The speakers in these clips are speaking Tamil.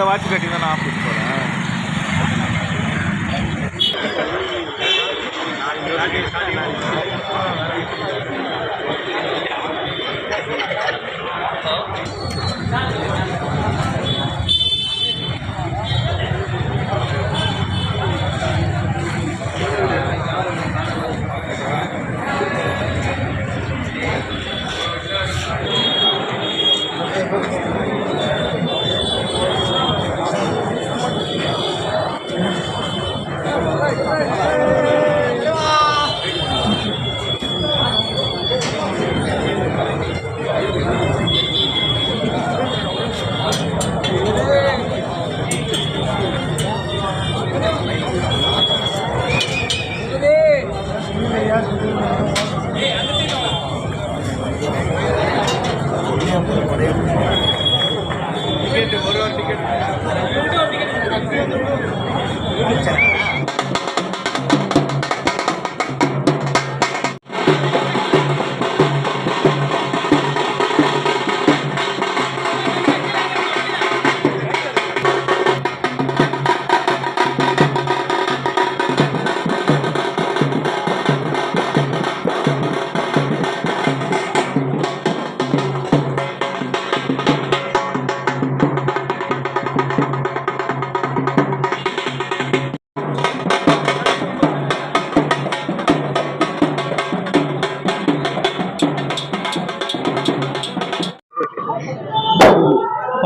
கையில் வாட்ச் கட்டி தான் நான் ஆஃபீஸ் போகிறேன்.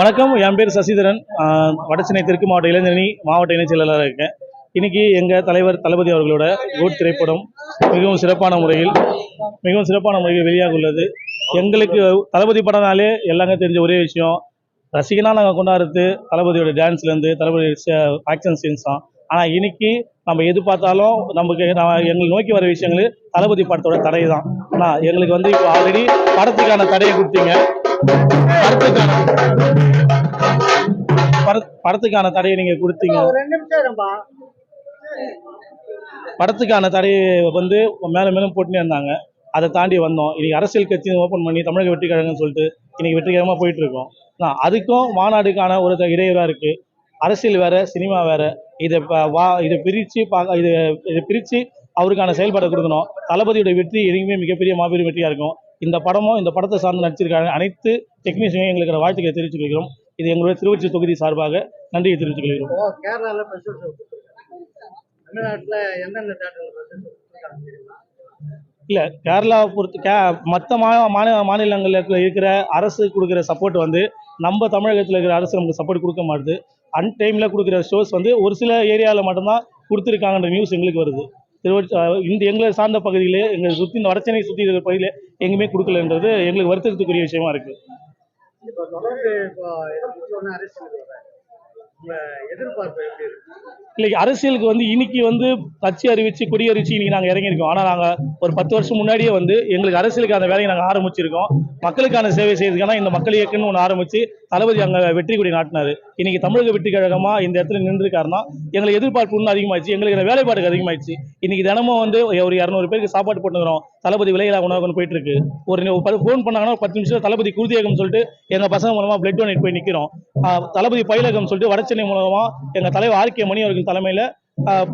வணக்கம், என் பேர் சசிதரன். வடசென்னை தெற்கு மாவட்ட இளைஞரணி மாவட்ட இணைச் செயலாளராக இருக்கேன். இன்றைக்கி எங்கள் தலைவர் தளபதி அவர்களோட கோட் திரைப்படம் மிகவும் சிறப்பான முறையில் வெளியாக உள்ளது. எங்களுக்கு தளபதி படம்னாலே எல்லாமே தெரிஞ்ச ஒரே விஷயம், ரசிகனாக நாங்கள் கொண்டாடுறது தளபதியோட டான்ஸ்லேருந்து தளபதி ஆக்ஷன் சீன்ஸ் தான். ஆனால் இன்றைக்கி நம்ம எது பார்த்தாலும் எங்களை நோக்கி வர விஷயங்கள் தளபதி படத்தோட தடை தான். ஆனால் எங்களுக்கு இப்போ ஆல்ரெடி படத்துக்கான தடையை கொடுத்தீங்க. படத்துக்கான தடையை நீங்க கொடுத்தீங்க. படத்துக்கான தடையை மேலும் மேலும் போட்டுனே இருந்தாங்க. அதை தாண்டி வந்தோம். இன்னைக்கு அரசியல் கட்சி ஓப்பன் பண்ணி தமிழக வெற்றி கழகம்னு சொல்லிட்டு இன்னைக்கு வெற்றிகரமா போயிட்டு இருக்கோம். அதுக்கும் மாநாடுக்கான ஒரு இடையூறா இருக்கு. அரசியல் வேற, சினிமா வேற. இதை பிரிச்சு அவருக்கான செயல்பாடை கொடுக்கணும். தளபதியோட வெற்றி எதுவுமே மிகப்பெரிய மாபெரும் வெற்றியா இருக்கும். இந்த படத்தை சார்ந்து நடிச்சிருக்காங்க அனைத்து டெக்னீஷியனையும் எங்களுக்கு வாழ்த்துக்களை தெரிவித்துக் கொள்கிறோம். இது எங்களுடைய திருவொற்றியூர் தொகுதி சார்பாக நன்றியை தெரிவித்துக் கொள்கிறோம். இல்லை, கேரளாவை பொறுத்து மற்ற மாநிலங்களில் இருக்கிற அரசு கொடுக்குற சப்போர்ட் நம்ம தமிழகத்தில் இருக்கிற அரசு நமக்கு சப்போர்ட் கொடுக்க மாட்டுது. அன்டைமில் கொடுக்குற ஷோஸ் ஒரு சில ஏரியாவில் மட்டும்தான் கொடுத்துருக்காங்கன்ற நியூஸ் எங்களுக்கு வருது. எங்களை சார்ந்த பகுதியிலே எங்களை சுற்றி இந்த வடசென்னை சுற்றி இருக்கிற பகுதியில் எங்குமே கொடுக்கலன்றது எங்களுக்கு வருத்தத்துக்குரிய விஷயமா இருக்கு. இல்லை, அரசியலுக்கு இன்னைக்கு கட்சி அறிவிச்சு கொடி அறிவிச்சு இன்னைக்கு நாங்கள் இறங்கியிருக்கோம். ஆனால் நாங்கள் ஒரு 10 வருஷம் முன்னாடியே எங்களுக்கு அரசியலுக்கான வேலையை நாங்கள் ஆரம்பிச்சிருக்கோம். மக்களுக்கான சேவை செய்யறதுக்கான இந்த மக்கள் இயக்கம்னு ஒன்று ஆரம்பிச்சு தளபதி அங்கே வெற்றி கொடி நாட்டினாரு. இன்னைக்கு தமிழக வெற்றி கழகமா இந்த இடத்துல நின்றுருக்காருன்னா எங்களுக்கு எதிர்பார்ப்பு இன்னும் அதிகமாகிடுச்சு. எங்களுக்கு வேலைப்பாடுக்கு அதிகமாகிடுச்சு. இன்னைக்கு தினமும் ஒரு 200 பேருக்கு சாப்பாடு போட்டுக்கிறோம். தளபதி விலையில்லா உணவகம் போயிட்டு இருக்கு. ஒரு ஃபோன் பண்ணாங்கன்னா 10 நிமிஷம் தளபதி குருதியகம் சொல்லிட்டு எங்கள் பசங்க மூலமா பிளட் டொனேட் போய் நிற்கிறோம். தளபதி பயிலகம் சொல்லிட்டு வடசென்னை மூலமா எங்கள் தலைவர் ஆர்.கே. மணி அவர்கள் தலைமையில்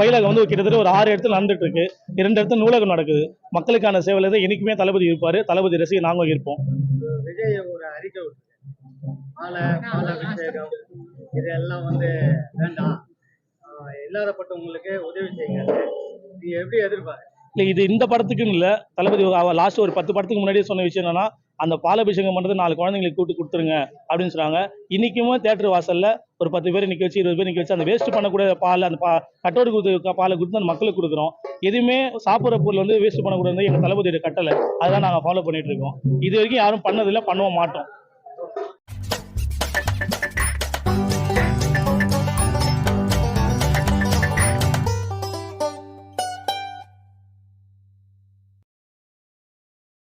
பயிலகம் கிட்டத்தட்ட ஒரு 6 இடத்துல நடந்துட்டு இருக்கு. 2 இடத்துல நூலகம் நடக்குது. மக்களுக்கான சேவையில தான் என்னைக்குமே தளபதி இருப்பாரு. தளபதி ரசிகர் நாங்களும் இருப்போம். விஜய் ஒரு அறிக்கை இதெல்லாம் வேண்டாம், இல்லாதப்பட்டவங்களுக்கு உதவி செய்யுங்க, நீங்க எப்படி எதிர்பார்க்க? இல்லை, இது இந்த படத்துக்குன்னு இல்லை. தளபதி லாஸ்ட் ஒரு 10 படத்துக்கு முன்னாடியே சொன்ன விஷயம் என்னன்னா, அந்த பாலாபிஷேகம் பண்ணுறது 4 குழந்தைங்களுக்கு கூட்டு கொடுத்துருங்க அப்படின்னு சொன்னாங்க. இன்றைக்குமே தேட்டர் வாசலில் ஒரு 10 பேர் நிற்க வச்சு 20 பேர் நிற்க வச்சு அந்த வேஸ்ட் பண்ணக்கூடிய பால், அந்த கட்டோடு கொடுத்து பாலை கொடுத்து அந்த மக்களுக்கு கொடுக்குறோம். எதுவுமே சாப்பிட்ற பொருள் வேஸ்ட் பண்ணக்கூடாது எங்கள் தளபதியோட கட்டளை. அதுதான் நாங்கள் ஃபாலோ பண்ணிட்டு இருக்கோம். இது வரைக்கும் யாரும் பண்ணதில்லை, பண்ணவும் மாட்டோம்.